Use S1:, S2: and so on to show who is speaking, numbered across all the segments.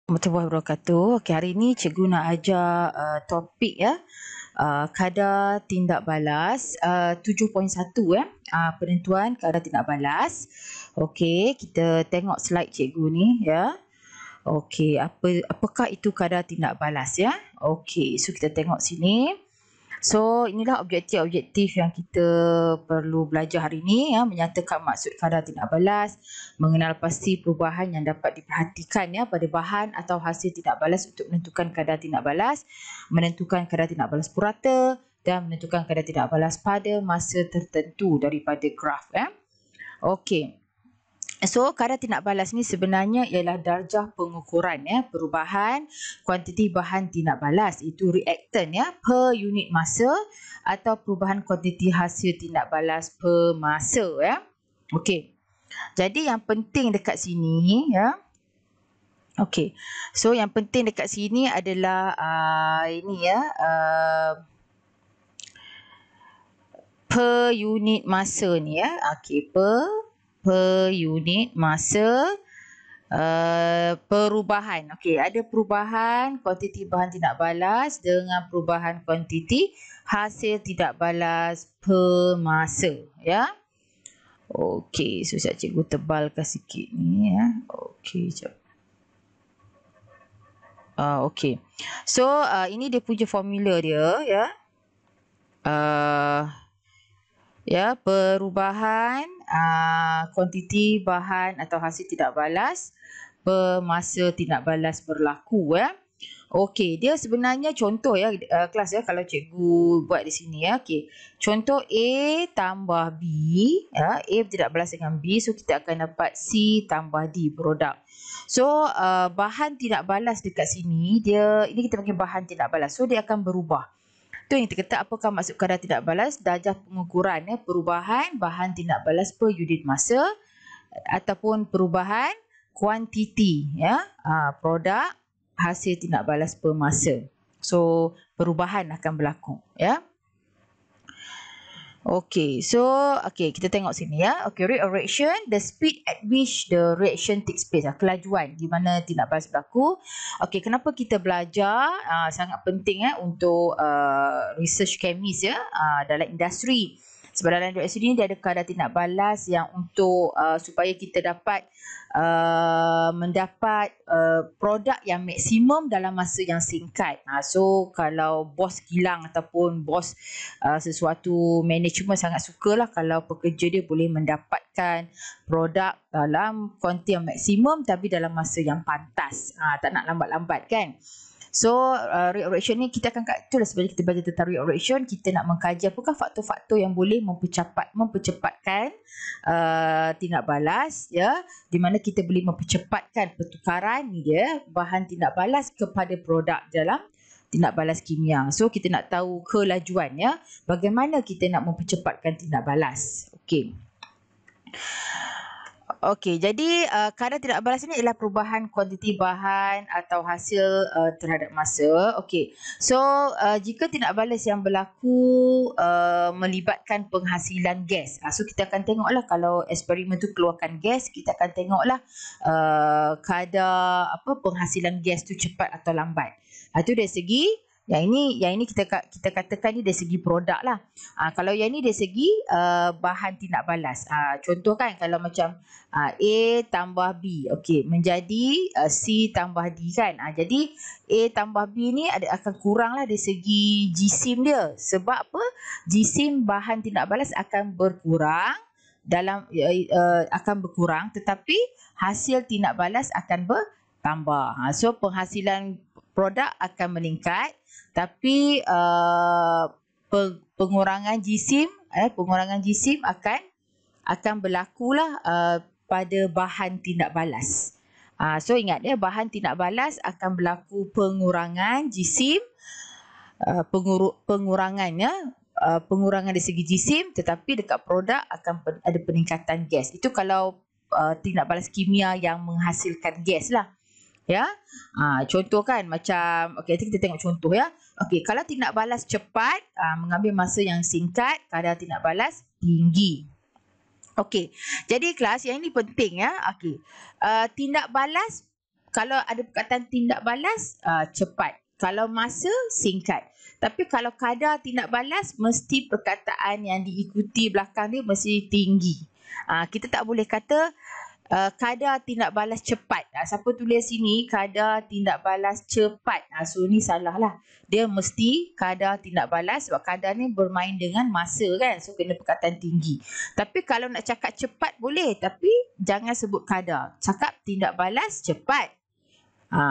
S1: Warahmatullahi wabarakatuh. Okey, hari ini cikgu nak ajar topik kadar tindak balas 7.1 penentuan kadar tindak balas. Okey, kita tengok slide cikgu ni ya. Okey, apakah itu kadar tindak balas ya? Okey, so kita tengok sini. So, inilah objektif-objektif yang kita perlu belajar hari ini ya, menyatakan maksud kadar tindak balas, mengenal pasti perubahan yang dapat diperhatikan ya pada bahan atau hasil tindak balas untuk menentukan kadar tindak balas, menentukan kadar tindak balas purata dan menentukan kadar tindak balas pada masa tertentu daripada graf ya. Okey. So, kadar tindak balas ni sebenarnya ialah darjah pengukuran ya, perubahan kuantiti bahan tindak balas, itu reaktan ya, per unit masa atau perubahan kuantiti hasil tindak balas per masa ya. Okey. Jadi yang penting dekat sini ya. Okey. So yang penting dekat sini adalah ini ya, per unit masa ni ya. Okey, per unit masa perubahan. Okey, ada perubahan kuantiti bahan tindak balas dengan perubahan kuantiti hasil tindak balas per masa ya. Okey, so sekejap cikgu tebalkan sikit ni ya. Okey, sekejap. Okey. So ini dia punya formula dia ya. Ya, perubahan kuantiti bahan atau hasil tindak balas per masa tindak balas berlaku ya. Okey, dia sebenarnya contoh ya kelas ya, kalau cikgu buat di sini ya. Okey. Contoh A tambah B ya, A tidak balas dengan B, so kita akan dapat C tambah D produk. So bahan tidak balas dekat sini, ini kita panggil bahan tidak balas. So dia akan berubah. Tu yang kita kata apakah maksud kadar tidak balas? Darjah pengukuran ya, perubahan bahan tindak balas per unit masa ataupun perubahan kuantiti ya, produk hasil tindak balas per masa. So perubahan akan berlaku ya. Okey, so kita tengok sini ya. Okey, rate of reaction, the speed at which the reaction takes place, kelajuan di mana tindak balas berlaku. Okey, kenapa kita belajar? Sangat penting untuk research chemist ya, dalam industri. Sebab dalam industri ni dia ada kadar tindak balas yang untuk supaya kita dapat mendapat produk yang maksimum dalam masa yang singkat. So kalau bos kilang ataupun bos sesuatu management sangat sukalah kalau pekerja dia boleh mendapatkan produk dalam kuantiti yang maksimum tapi dalam masa yang pantas. Tak nak lambat-lambat kan. So rate of reaction ni kita akan itulah sebenarnya kita belajar tentang rate of reaction, kita nak mengkaji apakah faktor-faktor yang boleh mempercepatkan tindak balas ya, di mana kita boleh mempercepatkan pertukaran ni dia bahan tindak balas kepada produk dalam tindak balas kimia. So kita nak tahu kelajuan ya, bagaimana kita nak mempercepatkan tindak balas. Okey. Okey, jadi kadar tindak balas ini adalah perubahan kuantiti bahan atau hasil terhadap masa. Okey, so jika tindak balas yang berlaku melibatkan penghasilan gas, so kita akan tengoklah kalau eksperimen tu keluarkan gas, kita akan tengoklah kadar penghasilan gas tu cepat atau lambat. Itu dari segi yang ini kita katakan ni dari segi produk lah. Kalau yang ni dari segi bahan tindak balas. Contoh kan kalau macam A tambah B, okey, menjadi C tambah D kan. Jadi A tambah B ni akan kurang lah dari segi jisim dia. Sebab apa? Jisim bahan tindak balas akan berkurang tetapi hasil tindak balas akan bertambah. So penghasilan produk akan meningkat tapi pengurangan jisim akan berlakulah pada bahan tindak balas. So ingat ya, bahan tindak balas akan berlaku pengurangan jisim, pengurangan dari segi jisim, tetapi dekat produk akan ada peningkatan gas. Itu kalau tindak balas kimia yang menghasilkan gas lah. Ya, contoh kan macam, okey, nanti kita tengok contoh ya. Okey, kalau tindak balas cepat, mengambil masa yang singkat, kadar tindak balas tinggi. Okey, jadi kelas yang ini penting ya. Okey, tindak balas kalau ada perkataan tindak balas, cepat. Kalau masa, singkat. Tapi kalau kadar tindak balas, mesti perkataan yang diikuti belakang dia mesti tinggi. Kita tak boleh kata kadar tindak balas cepat. Siapa tulis sini kadar tindak balas cepat? So ni salah lah. Dia mesti kadar tindak balas sebab kadar ni bermain dengan masa kan. So kena perkataan tinggi. Tapi kalau nak cakap cepat boleh. Tapi jangan sebut kadar. Cakap tindak balas cepat.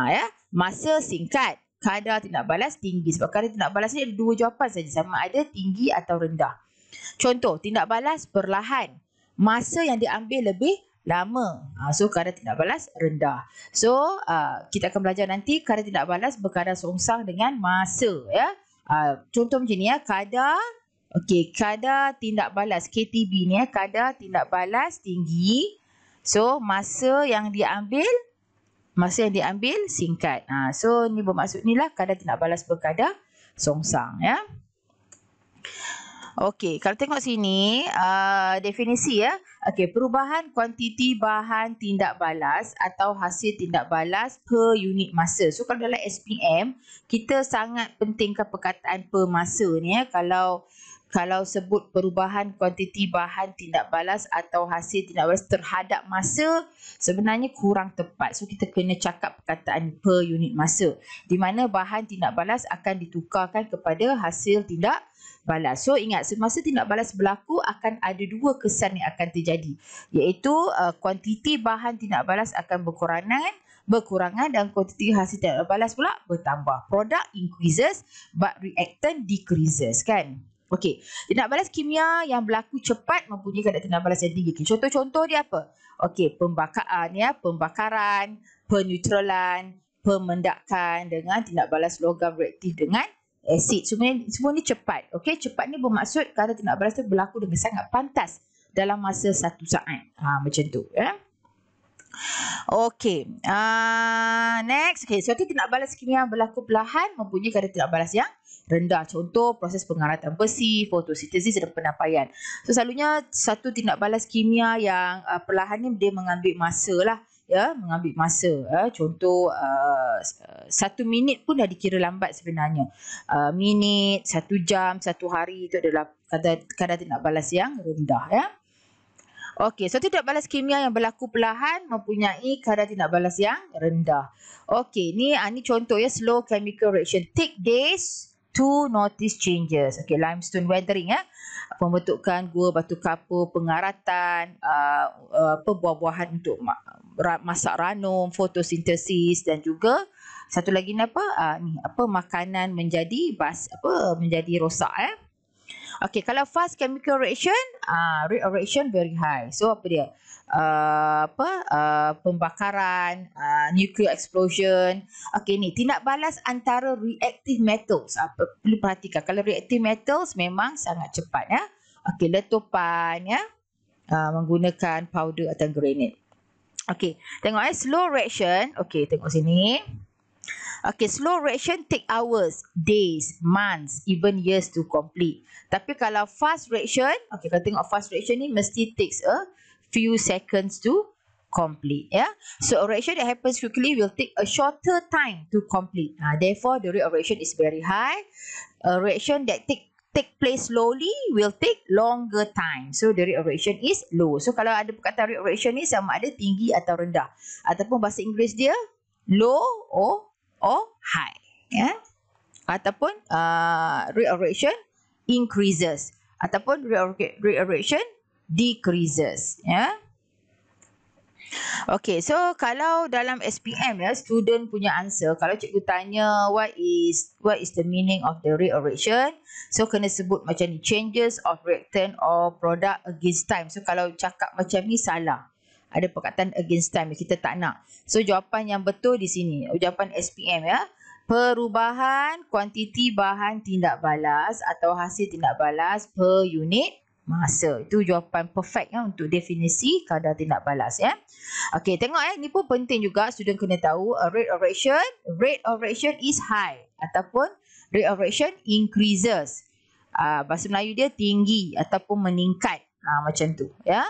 S1: Ya, masa singkat. Kadar tindak balas tinggi. Sebab kadar tindak balas ni ada dua jawapan saja. Sama ada tinggi atau rendah. Contoh, tindak balas perlahan. Masa yang diambil lebih lama. So, kadar tindak balas rendah. So, kita akan belajar nanti kadar tindak balas berkadar songsang dengan masa. Ya. Contoh macam ni ya. Kadar tindak balas KTB ni ya. Kadar tindak balas tinggi. So, masa yang diambil singkat. So, ni bermaksud ni lah kadar tindak balas berkadar songsang. Ya. Okey, kalau tengok sini, definisi ya. Okey, perubahan kuantiti bahan tindak balas atau hasil tindak balas per unit masa. So, kalau dalam SPM, kita sangat pentingkan perkataan per masa ni ya. Kalau sebut perubahan kuantiti bahan tindak balas atau hasil tindak balas terhadap masa, sebenarnya kurang tepat. So, kita kena cakap perkataan per unit masa. Di mana bahan tindak balas akan ditukarkan kepada hasil tindak balas. So, ingat, semasa tindak balas berlaku akan ada dua kesan yang akan terjadi. Iaitu, kuantiti bahan tindak balas akan berkurangan dan kuantiti hasil tindak balas pula bertambah. Product increases but reactant decreases, kan? Okey, tindak balas kimia yang berlaku cepat mempunyai kadar tindak balas yang tinggi. Contoh-contoh dia apa? Okey, pembakaran, peneutralan, pemendakan dengan tindak balas logam reaktif dengan asid. Semua ni cepat. Okey, cepat ni bermaksud kadar tindak balas tu berlaku dengan sangat pantas dalam masa 1 saat. Macam tu, ya. Okey, next. Okey, suatu tindak balas kimia berlaku perlahan mempunyai kadar tindak balas yang rendah. Contoh, proses pengaratan besi, fotosintesis dan penapaian. So, selalunya satu tindak balas kimia yang perlahan ni dia mengambil masa lah. Ya, mengambil masa. Contoh, 1 minit pun dah dikira lambat sebenarnya. Minit, 1 jam, 1 hari itu adalah kadar tindak balas yang rendah. Ya. Okey, so tindak balas kimia yang berlaku perlahan mempunyai kadar tindak balas yang rendah. Okey, ni contoh ya, slow chemical reaction. Take days to notice changes. Okey, limestone weathering ya. Pembentukan gua batu kapur, pengaratan, buah-buahan untuk masak ranum, fotosintesis dan juga satu lagi ni apa? Makanan menjadi rosak ya. Okey, kalau fast chemical reaction, rate of reaction very high. So apa dia? Pembakaran, nuclear explosion. Okey, ni tindak balas antara reactive metals. Perlu perhatikan, kalau reactive metals memang sangat cepat ya. Okey, letupan ya, menggunakan powder atau granite. Okey, tengok slow reaction. Okey, tengok sini. Okay, slow reaction take hours, days, months, even years to complete. Tapi kalau fast reaction, okay, kalau tengok fast reaction ni mesti takes a few seconds to complete. Yeah. So a reaction that happens quickly will take a shorter time to complete. Therefore, the rate of reaction is very high. A reaction that take place slowly will take longer time. So the rate of reaction is low. So kalau ada perkataan rate of reaction ni sama ada tinggi atau rendah. Ataupun bahasa Inggeris dia low or high, ya. Ataupun rate of reaction increases ataupun rate of reaction decreases, ya. Okay, so kalau dalam SPM ya, student punya answer, kalau cikgu tanya what is the meaning of the rate of reaction, so kena sebut macam ni, changes of reactant or product against time. So kalau cakap macam ni salah. Ada perkataan against time, kita tak nak. So, jawapan yang betul di sini. Jawapan SPM ya. Perubahan kuantiti bahan tindak balas atau hasil tindak balas per unit masa. Itu jawapan perfect ya untuk definisi kadar tindak balas ya. Okey, tengok ni pun penting juga student kena tahu. Rate of reaction is high ataupun rate of reaction increases. Bahasa Melayu dia tinggi ataupun meningkat. Macam tu ya.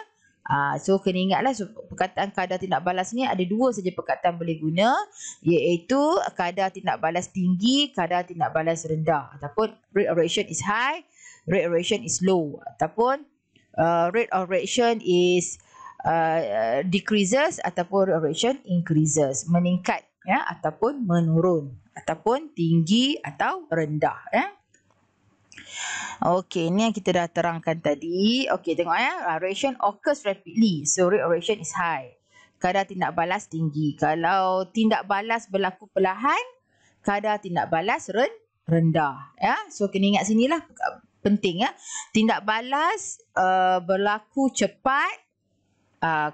S1: So kena ingatlah perkataan kadar tindak balas ni ada dua saja perkataan boleh guna, iaitu kadar tindak balas tinggi, kadar tindak balas rendah, ataupun rate of reaction is high, rate of reaction is low, ataupun rate of reaction is decreases ataupun rate of reaction increases, meningkat ya ataupun menurun, ataupun tinggi atau rendah ya. Okey, ni yang kita dah terangkan tadi. Okey, tengok ya. Reaction occurs rapidly. So, rate of reaction is high. Kadar tindak balas tinggi. Kalau tindak balas berlaku perlahan, kadar tindak balas rendah. Ya, so kena ingat sinilah. Penting ya. Tindak balas berlaku cepat,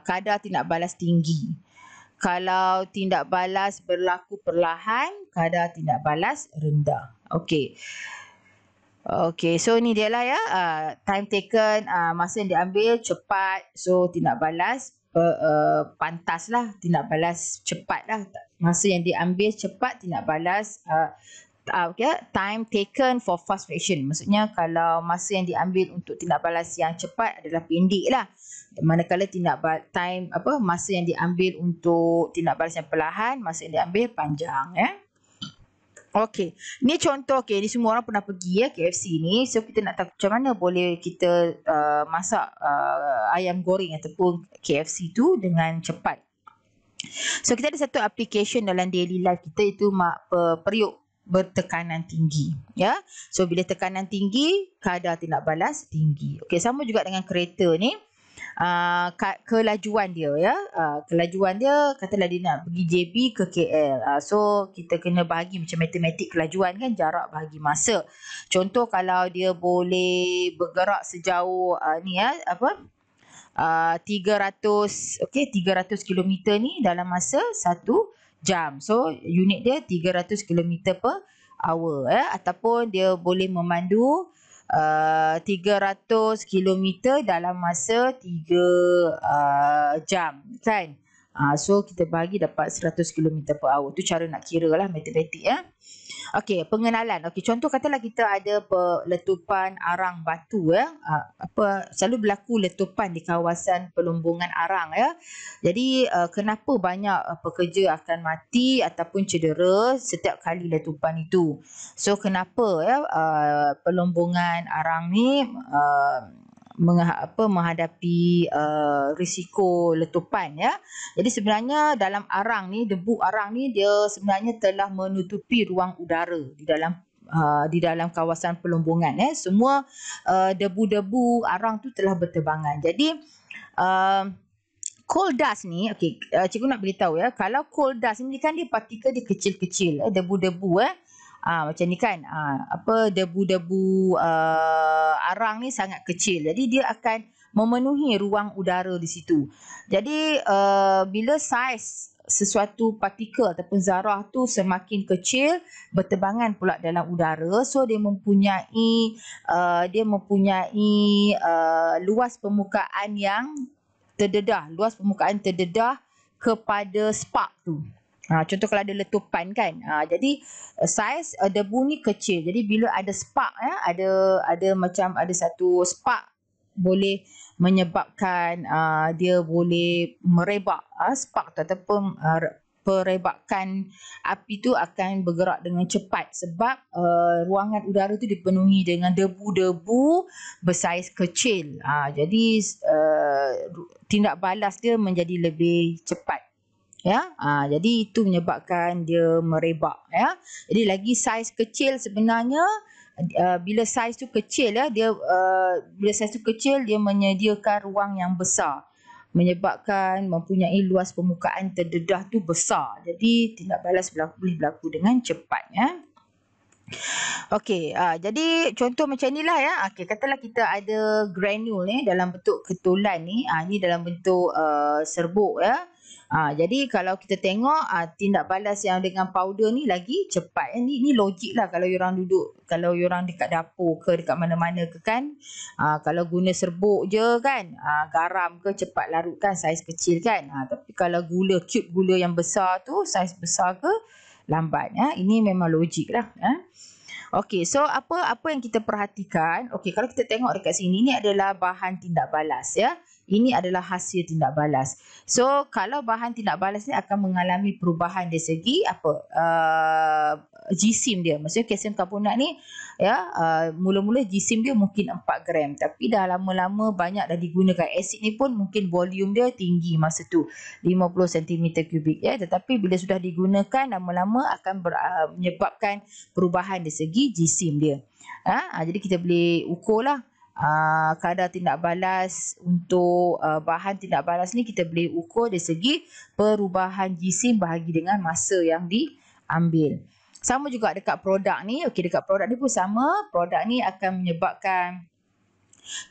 S1: kadar tindak balas tinggi. Kalau tindak balas berlaku perlahan, kadar tindak balas rendah. Okey. Okay, so ni dia lah ya, time taken, masa yang diambil cepat, so tindak balas pantas lah, tindak balas cepat lah, masa yang diambil cepat, tindak balas time taken for fast reaction, maksudnya kalau masa yang diambil untuk tindak balas yang cepat adalah pendek lah, manakala masa yang diambil untuk tindak balas yang perlahan, masa yang diambil panjang ya. Okey, ni contoh, ni semua orang pernah pergi ya KFC ni. So kita nak tahu macam mana boleh kita masak ayam goreng ataupun KFC tu dengan cepat. So kita ada satu application dalam daily life kita, itu periuk bertekanan tinggi ya. So bila tekanan tinggi, kadar tindak balas tinggi. Okey, sama juga dengan kereta ni. Kelajuan dia ya, kelajuan dia katalah dia nak pergi JB ke KL, so kita kena bahagi macam matematik kelajuan kan, jarak bahagi masa. Contoh kalau dia boleh bergerak sejauh 300 km ni dalam masa 1 jam, so unit dia 300 km per hour ya, ataupun dia boleh memandu 300 km dalam masa 3 jam kan. So kita bagi dapat 100 km per hour. Tu cara nak kira lah matematik ya. Okey, pengenalan. Okey, contoh katalah kita ada letupan arang batu ya. Selalu berlaku letupan di kawasan pelumbungan arang ya. Jadi kenapa banyak pekerja akan mati ataupun cedera setiap kali letupan itu? So kenapa ya pelumbungan arang ni menghadapi risiko letupan ya. Jadi sebenarnya dalam arang ni, debu arang ni dia sebenarnya telah menutupi ruang udara di dalam kawasan pelumbungan ya. Semua debu-debu arang tu telah berterbangan. Jadi coal dust ni, cikgu nak beritahu ya, kalau coal dust ni kan dia partikel dia kecil-kecil, debu-debu macam ni kan, debu-debu arang ni sangat kecil, jadi dia akan memenuhi ruang udara di situ. Jadi bila saiz sesuatu partikel ataupun zarah tu semakin kecil, berterbangan pula dalam udara, so dia mempunyai luas permukaan yang terdedah, kepada spark tu. Contoh kalau ada letupan kan, jadi saiz debu ni kecil, jadi bila ada spark ya, ada satu spark boleh menyebabkan dia boleh merebak spark tu, ataupun perebakan api tu akan bergerak dengan cepat sebab ruangan udara tu dipenuhi dengan debu-debu bersaiz kecil. Jadi tindak balas dia menjadi lebih cepat. Ya, jadi itu menyebabkan dia merebak ya. Jadi lagi saiz kecil sebenarnya, bila saiz tu kecil ya, dia menyediakan ruang yang besar, menyebabkan mempunyai luas permukaan terdedah tu besar. Jadi tindak balas boleh berlaku dengan cepat ya. Okey, jadi contoh macam inilah ya. Okey, katalah kita ada granul ni dalam bentuk ketulan ni, ni dalam bentuk serbuk ya. Jadi kalau kita tengok tindak balas yang dengan powder ni lagi cepat. Ni logik lah kalau you orang dekat dapur ke dekat mana-mana ke kan. Kalau guna serbuk je kan, garam ke cepat larutkan, saiz kecil kan. Tapi kalau cube gula yang besar tu, saiz besar ke lambat. Ini memang logik lah. Okey, so apa yang kita perhatikan? Okey, kalau kita tengok dekat sini ni adalah bahan tindak balas ya. ini adalah hasil tindak balas. So kalau bahan tindak balas ni akan mengalami perubahan dari segi jisim dia. Maksudnya kalsium karbonat ni ya, mula-mula jisim dia mungkin 4 gram, tapi dah lama-lama banyak dah digunakan. Asid ni pun mungkin volume dia tinggi masa tu, 50 cm3 ya, tetapi bila sudah digunakan lama-lama akan menyebabkan perubahan dari segi jisim dia. Jadi kita boleh ukur lah kadar tindak balas untuk bahan tindak balas ni, kita boleh ukur dari segi perubahan jisim bahagi dengan masa yang diambil. Sama juga dekat produk ni. Okey, dekat produk ni pun sama. Produk ni akan menyebabkan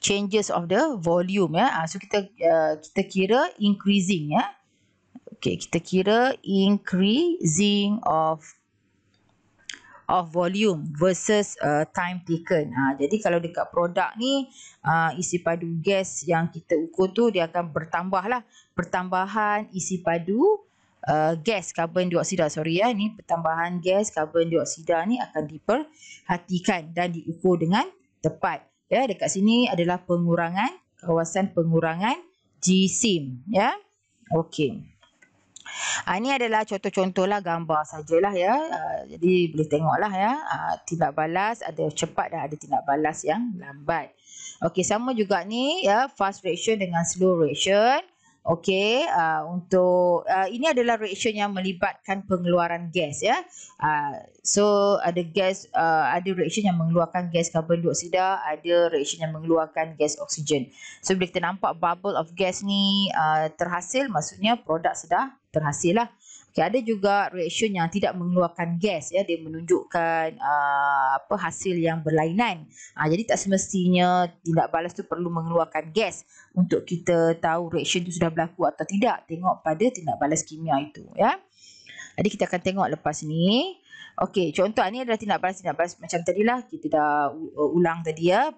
S1: changes of the volume ya. So kita kira increasing ya. Okey, kita kira increasing of volume versus time taken. Jadi kalau dekat produk ni isi padu gas yang kita ukur tu dia akan bertambah lah. Pertambahan isi padu gas karbon dioksida, ni pertambahan gas karbon dioksida ni akan diperhatikan dan diukur dengan tepat. Ya, dekat sini adalah pengurangan, kawasan pengurangan jisim ya. Okey. Ini adalah contoh-contoh lah, gambar sajalah ya. Jadi boleh tengoklah ya. Tindak balas ada cepat dan ada tindak balas yang lambat. Okey, sama juga ni ya, fast reaction dengan slow reaction. Okey, untuk ini adalah reaction yang melibatkan pengeluaran gas ya. So ada gas, ada reaction yang mengeluarkan gas karbon dioksida, ada reaction yang mengeluarkan gas oksigen. So bila kita nampak bubble of gas ni terhasil, maksudnya produk sudah terhasil lah. Okay, ada juga reaction yang tidak mengeluarkan gas ya, dia menunjukkan hasil yang berlainan. Jadi tak semestinya tindak balas tu perlu mengeluarkan gas untuk kita tahu reaction tu sudah berlaku atau tidak. Tengok pada tindak balas kimia itu ya. Jadi kita akan tengok lepas ni. Okey, contoh ni adalah tindak balas macam tadilah kita dah ulang tadi ya.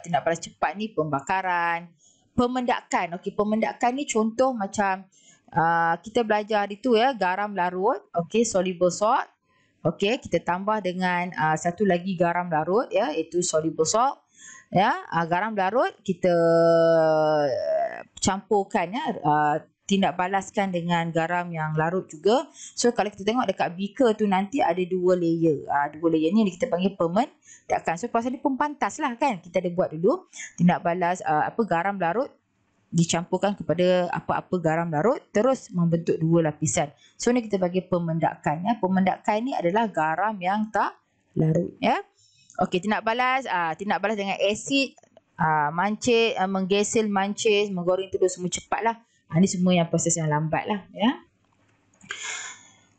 S1: Tindak balas cepat ni pembakaran, pemendakan. Okey, pemendakan ni contoh macam kita belajar hari tu ya, garam larut, okey, soluble salt. Okey, kita tambah dengan satu lagi garam larut ya, iaitu soluble salt. Ya, garam larut kita campurkan ya, tindak balaskan dengan garam yang larut juga. So kalau kita tengok dekat beaker tu nanti ada dua layer. Dua layer ni kita panggil pemendakan. So proses ni pun pantas lah kan. Kita ada buat dulu tindak balas garam larut dicampurkan kepada apa-apa garam larut, terus membentuk dua lapisan. So ni kita bagi pemendakan ya. Pemendakan ni adalah garam yang tak larut ya. Okey, tindak balas dengan asid, mancit, menggesil, mancis, menggoreng telur, semua cepatlah. Ini semua yang proses yang lambat lah ya.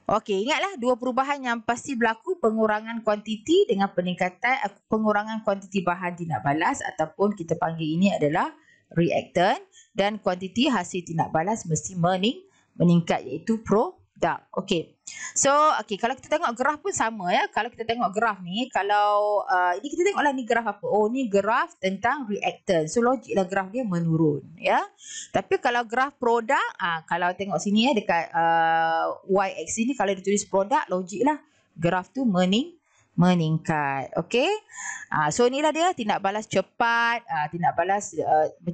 S1: Okey, ingatlah dua perubahan yang pasti berlaku, pengurangan kuantiti dengan peningkatan pengurangan kuantiti bahan tindak balas, ataupun kita panggil ini adalah reactant, dan kuantiti hasil tindak balas mesti meningkat, iaitu produk. Okey. So, kalau kita tengok graf pun sama ya. Kalau kita tengok graf ni, kalau ini kita tengoklah ni graf apa. Oh, ni graf tentang reactant. So, logiklah graf dia menurun ya. Tapi kalau graf produk, kalau tengok sini ya dekat y-axis ni, kalau ditulis produk, logiklah graf tu meningkat. Okey. So inilah dia tindak balas cepat. Tindak balas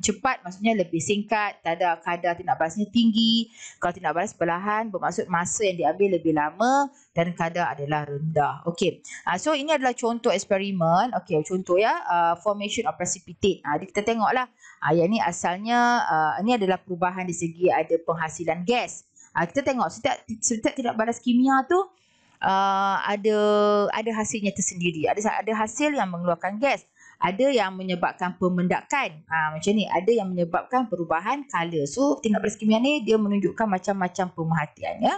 S1: cepat maksudnya lebih singkat, kadar tindak balasnya tinggi. Kalau tindak balas perlahan bermaksud masa yang diambil lebih lama dan kadar adalah rendah. Okey. So ini adalah contoh eksperimen. Okey, contoh ya, formation of precipitate. Kita tengoklah. Yang ni asalnya ini adalah perubahan di segi ada penghasilan gas. Kita tengok setiap tindak balas kimia tu ada hasilnya tersendiri. Ada hasil yang mengeluarkan gas, ada yang menyebabkan pemendakan, macam ni, ada yang menyebabkan perubahan color. So tindak balas kimia ni dia menunjukkan macam-macam pemerhatian ya.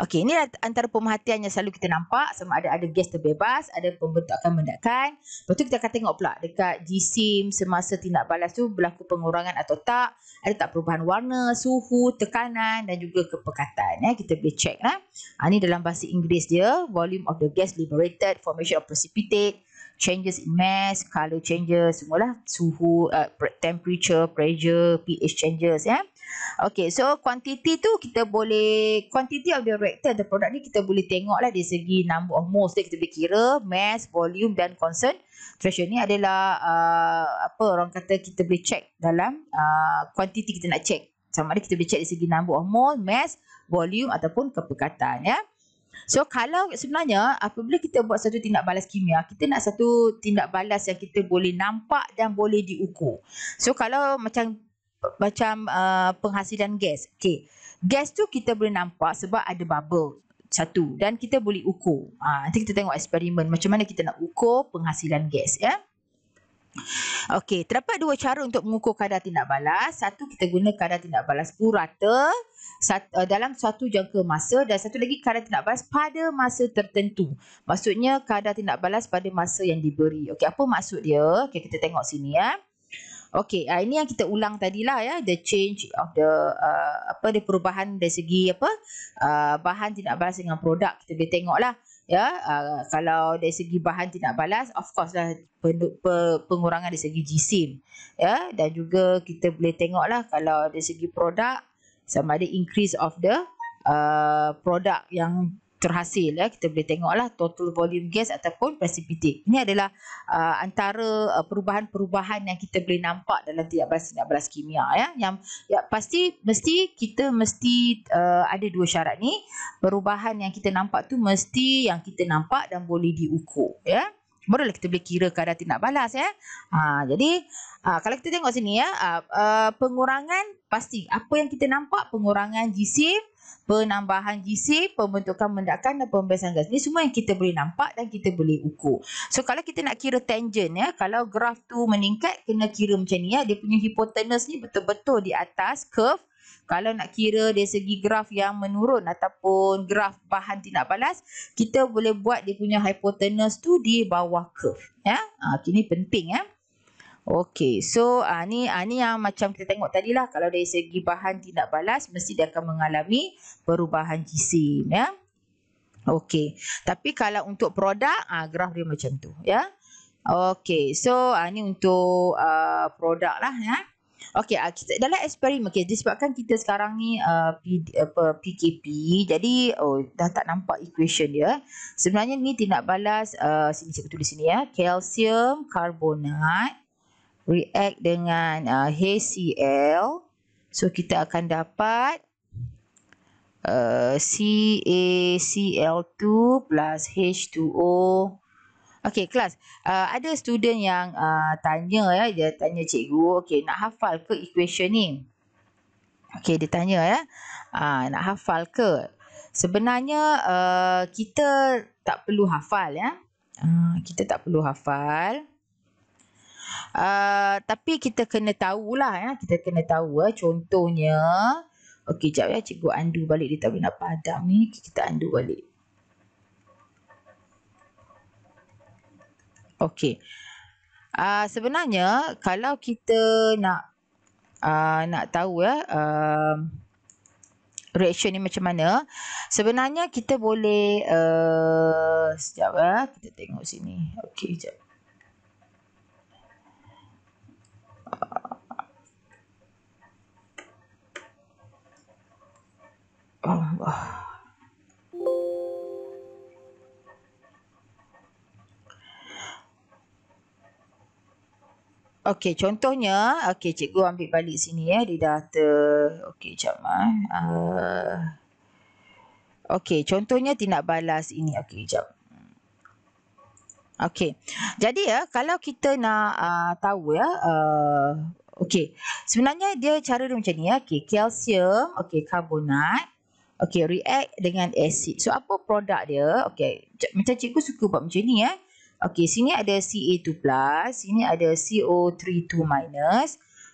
S1: Okey, ini antara pemerhatian yang selalu kita nampak, sama ada gas terbebas, ada pembentukan mendakan. Lepas tu kita akan tengok pula dekat jisim semasa tindak balas tu berlaku pengurangan atau tak, ada tak perubahan warna, suhu, tekanan dan juga kepekatan ya. Kita boleh check lah. Ini dalam bahasa Inggeris dia, volume of the gas liberated, formation of precipitate, changes in mass, color changes, semualah, suhu, temperature, pressure, pH changes ya. Okay, so quantity tu kita boleh, quantity of the reactor, the product ni kita boleh tengok lah dari segi number of moles dia, kita boleh kira mass, volume dan concentration. Ni adalah apa orang kata, kita boleh check dalam quantity kita nak check. Sama ada kita boleh check dari segi number of mole, mass, volume ataupun kepekatan ya. So kalau sebenarnya apabila kita buat satu tindak balas kimia, kita nak satu tindak balas yang kita boleh nampak dan boleh diukur. So kalau macam penghasilan gas. Okey. Gas tu kita boleh nampak sebab ada bubble satu dan kita boleh ukur. Nanti kita tengok eksperimen macam mana kita nak ukur penghasilan gas ya. Okey, terdapat dua cara untuk mengukur kadar tindak balas. Satu, kita guna kadar tindak balas purata dalam suatu jangka masa, dan satu lagi kadar tindak balas pada masa tertentu. Maksudnya kadar tindak balas pada masa yang diberi. Okey, apa maksud dia? Okey, kita tengok sini ya. Okey, ini yang kita ulang tadilah ya, the change of the the perubahan dari segi bahan tindak balas dengan produk. Kita boleh tengoklah ya, kalau dari segi bahan tindak balas, of course lah pengurangan dari segi jisim ya, dan juga kita boleh tengoklah kalau dari segi produk sama ada increase of the produk yang terhasil ya, kita boleh tengoklah total volume gas ataupun precipitate. Ini adalah antara perubahan-perubahan yang kita boleh nampak dalam tindak balas kimia ya. Yang mesti kita ada dua syarat ni. Perubahan yang kita nampak tu mesti yang kita nampak dan boleh diukur ya. Barulah kita boleh kira kadar tindak balas ya. Jadi kalau kita tengok sini ya, pengurangan pasti apa yang kita nampak, pengurangan jisim, penambahan jisim, pembentukan mendakan dan pembebasan gas. Ini semua yang kita boleh nampak dan kita boleh ukur. So kalau kita nak kira tangent ya, kalau graf tu meningkat, kena kira macam ni ya. Dia punya hipotenus ni betul-betul di atas curve. Kalau nak kira dari segi graf yang menurun ataupun graf bahan tindak balas, kita boleh buat dia punya hipotenus tu di bawah curve ya. Ini penting ya. Okey, so ni yang macam kita tengok tadi lah. Kalau dari segi bahan tindak balas, mesti dia akan mengalami perubahan jisim ya. Okey, tapi kalau untuk produk, graf dia macam tu ya. Okey, so ni untuk produk lah ya. Okey, dalam eksperimen, disebabkan kita sekarang ni PKP, jadi dah tak nampak equation dia. Sebenarnya ni tindak balas, sini saya tulis sini ya, kalsium karbonat react dengan HCl. So kita akan dapat CaCl2 plus H2O. Okey, kelas. Ada student yang tanya ya, dia tanya cikgu, okey, nak hafal ke equation ni? Okey, dia tanya ya, nak hafal ke? Sebenarnya kita tak perlu hafal ya. Kita tak perlu hafal. Tapi kita kena tahulah ya, kita kena tahu contohnya. Okey, jap ya, cikgu undo balik, dia tak boleh nak padam ni. Kita undo balik. Okey. Sebenarnya kalau kita nak tahu ya reaction ni macam mana, sebenarnya kita boleh sekejap ya, kita tengok sini. Okey, sekejap. Okey, contohnya, okey, cikgu ambil balik sini ya, di data. Okey, sekejap. Okey, contohnya tindak balas ini. Okey, sekejap. Okey, jadi ya, kalau kita nak tahu ya, okey, sebenarnya dia cara dia macam ni ya. Okey, kalsium, okey, karbonat, okey, react dengan asid. So, apa produk dia? Okey, macam cikgu suka buat macam ni ya. Okey, sini ada Ca2+, sini ada CO32-.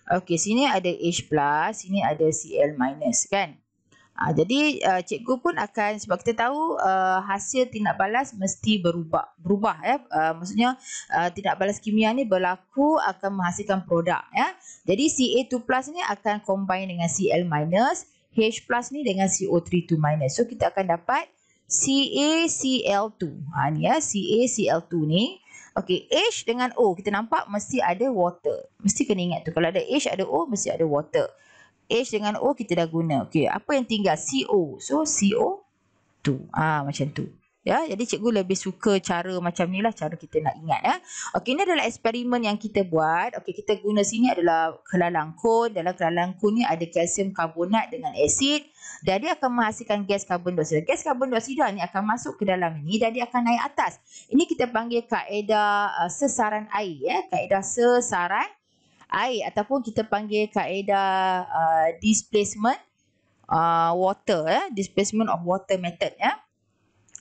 S1: Okey, sini ada H+, sini ada Cl-, kan? Jadi cikgu pun akan, sebab kita tahu hasil tindak balas mesti berubah ya. Maksudnya tindak balas kimia ni berlaku akan menghasilkan produk ya. Jadi Ca2+ ni akan combine dengan Cl-, H+ ni dengan CO32-. So kita akan dapat CaCl2. Ni ya, CaCl2 ni. Okey, H dengan O kita nampak mesti ada water. Mesti kena ingat tu. Kalau ada H ada O mesti ada water. H dengan O kita dah guna. Okey, apa yang tinggal? CO. So CO2. Macam tu. Ya, jadi cikgu lebih suka cara macam ni lah, cara kita nak ingat ya. Okey, ini adalah eksperimen yang kita buat. Okey, kita guna sini adalah kelalangkun. Dalam kelalangkun ni ada kalsium karbonat dengan asid dan dia akan menghasilkan gas karbon dioksida. Gas karbon dioksida ni akan masuk ke dalam ini dan dia akan naik atas. Ini kita panggil kaedah sesaran air ya, kaedah sesaran air ataupun kita panggil kaedah displacement water ya, displacement of water method ya.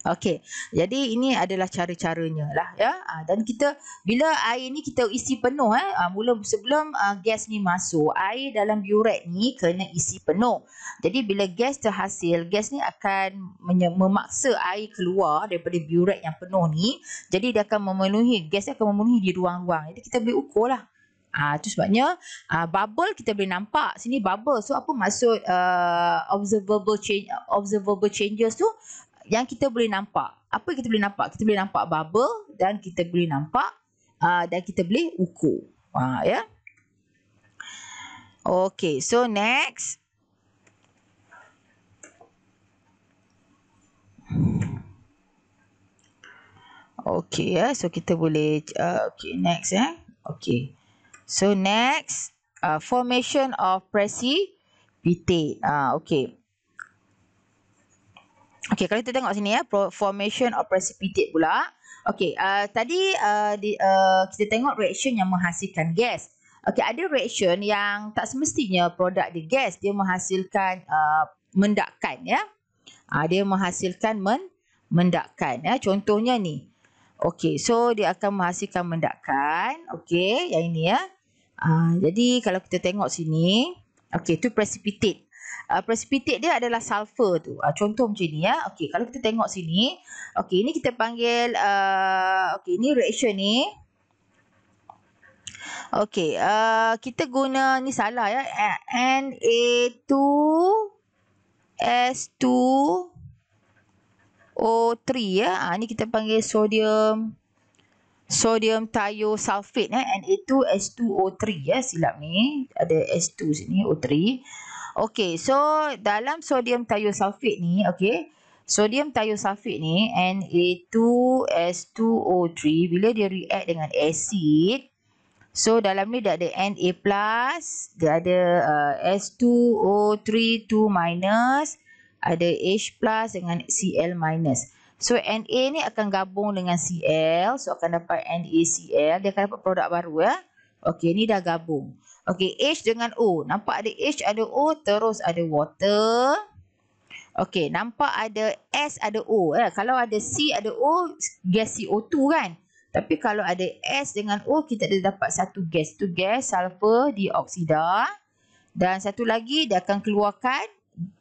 S1: Okey, jadi ini adalah cara-caranya lah ya. Dan kita bila air ni kita isi penuh mula sebelum gas ni masuk, air dalam burette ni kena isi penuh. Jadi bila gas terhasil, gas ni akan memaksa air keluar daripada burette yang penuh ni. Jadi dia akan memenuhi, gas akan memenuhi di ruang-ruang. Jadi kita boleh ukur lah. Itu sebabnya bubble kita boleh nampak sini bubble. So apa maksud observable changes tu? Yang kita boleh nampak. Apa yang kita boleh nampak? Kita boleh nampak bubble dan kita boleh nampak dan kita boleh ukur. Ya. Okay, so next. Okay, so kita boleh okay, next Okay. So next, formation of precipitate. Okay. Okey, kalau kita tengok sini ya, formation of precipitate pula. Okey, tadi kita tengok reaction yang menghasilkan gas. Okey, ada reaction yang tak semestinya produk dia gas, dia menghasilkan mendakan ya. Dia menghasilkan mendakan ya. Contohnya ni. Okey, so dia akan menghasilkan mendakan. Okey, yang ini ya. Jadi kalau kita tengok sini, okey, tu precipitate. Precipitate dia adalah sulfur tu. Contoh macam ni ya. Okey, kalau kita tengok sini, okey, ini kita panggil okey, ini reaction ni. Okey, kita guna ni salah ya. Na2S2O3 ya. Ni kita panggil sodium thiosulfate Na2S2O3 ya. Silap ni, ada S2 sini, O3. Okey, so dalam sodium thiosulfate ni, okey, sodium thiosulfate ni Na2S2O3 bila dia react dengan asid, so dalam ni dia ada Na+, dia ada S2O3 2-, ada H+ dengan Cl-. So Na ni akan gabung dengan Cl, so akan dapat NaCl, dia akan dapat produk baru ya. Okey, ni dah gabung. Okey, H dengan O. Nampak ada H, ada O, terus ada water. Okey, nampak ada S, ada O. Kalau ada C, ada O, gas CO2 kan. Tapi kalau ada S dengan O, kita ada dapat satu gas. Itu gas sulfur dioksida. Dan satu lagi, dia akan keluarkan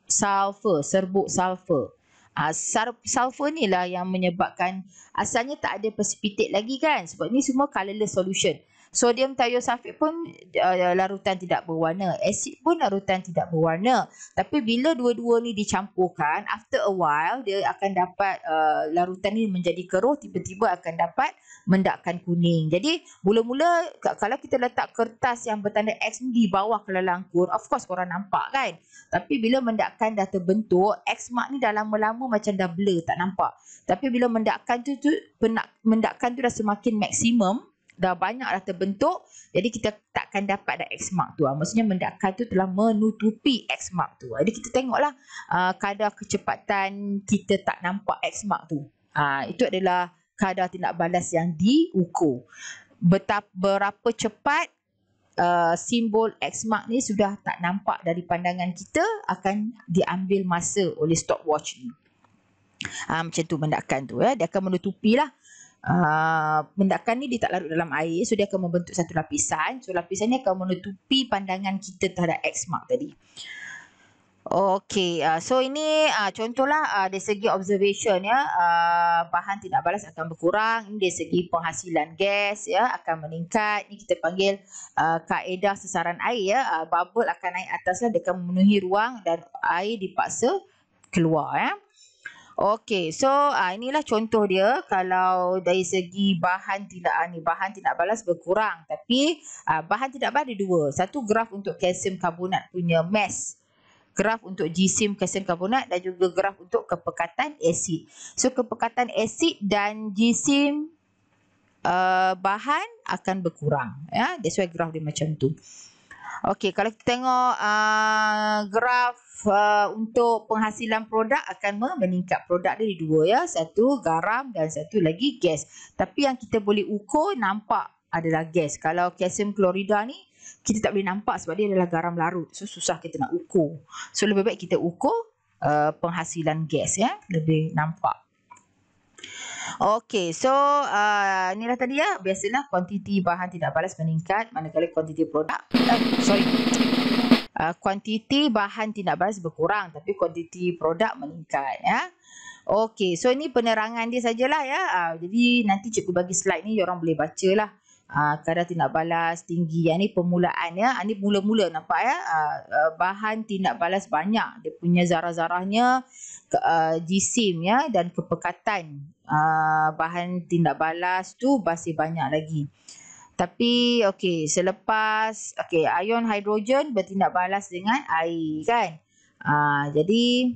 S1: sulfur, serbuk sulfur. Sulfur ni lah yang menyebabkan, asalnya tak ada precipitate lagi kan. Sebab ni semua colourless solution. Sodium thiosulfate pun larutan tidak berwarna. Asid pun larutan tidak berwarna. Tapi bila dua-dua ni dicampurkan, after a while, dia akan dapat larutan ni menjadi keruh, tiba-tiba akan dapat mendakan kuning. Jadi, mula-mula kalau kita letak kertas yang bertanda X ni di bawah kelalangkun, of course korang nampak kan. Tapi bila mendakan dah terbentuk, X mark ni dah lama-lama macam dah blur, tak nampak. Tapi bila mendakan tu mendakan tu dah semakin maksimum, dah banyak dah terbentuk, jadi kita takkan dapat dah X mark tu. Maksudnya mendakan tu telah menutupi X mark tu. Jadi kita tengoklah kadar kecepatan kita tak nampak X mark tu. Itu adalah kadar tindak balas yang diukur. Berapa cepat simbol X mark ni sudah tak nampak dari pandangan kita, akan diambil masa oleh stopwatch ni. Macam tu mendakan tu ya, dia akan menutupi lah. Mendakan ni dia tak larut dalam air, so dia akan membentuk satu lapisan. So lapisan ni akan menutupi pandangan kita terhadap X mark tadi. Okey, so ini contohlah dari segi observation ya, bahan tindak balas akan berkurang. Ini dari segi penghasilan gas ya akan meningkat. Ini kita panggil kaedah sesaran air ya. Bubble akan naik atas lah, dia akan memenuhi ruang dan air dipaksa keluar ya. Okey, so inilah contoh dia kalau dari segi bahan tidak balas berkurang, tapi bahan tidak balas ada dua. Satu graf untuk kalsium karbonat punya mass, graf untuk jisim kalsium karbonat dan juga graf untuk kepekatan asid. So kepekatan asid dan jisim bahan akan berkurang, ya. That's why graf dia macam tu. Okey, kalau kita tengok graf untuk penghasilan produk akan meningkat. Produk dia ada dua, ya. Satu garam dan satu lagi gas. Tapi yang kita boleh ukur nampak adalah gas. Kalau kalsium klorida ni kita tak boleh nampak sebab dia adalah garam larut. So susah kita nak ukur. So lebih baik kita ukur penghasilan gas, ya. Lebih nampak. Okey, so inilah tadi, ya. Biasalah kuantiti bahan tidak balas meningkat manakala kuantiti produk kuantiti bahan tidak balas berkurang tapi kuantiti produk meningkat, ya. Okey, so ini penerangan dia sajalah, ya. Jadi nanti cikgu bagi slide ni orang boleh bacalah. Kadar tindak balas tinggi. Yang ni permulaan, ya. Ini mula-mula nampak, ya. Bahan tindak balas banyak. Dia punya zarah-zarahnya jisim, ya, dan kepekatan bahan tindak balas tu masih banyak lagi. Tapi okey, selepas ion hidrogen bertindak balas dengan air, kan. Jadi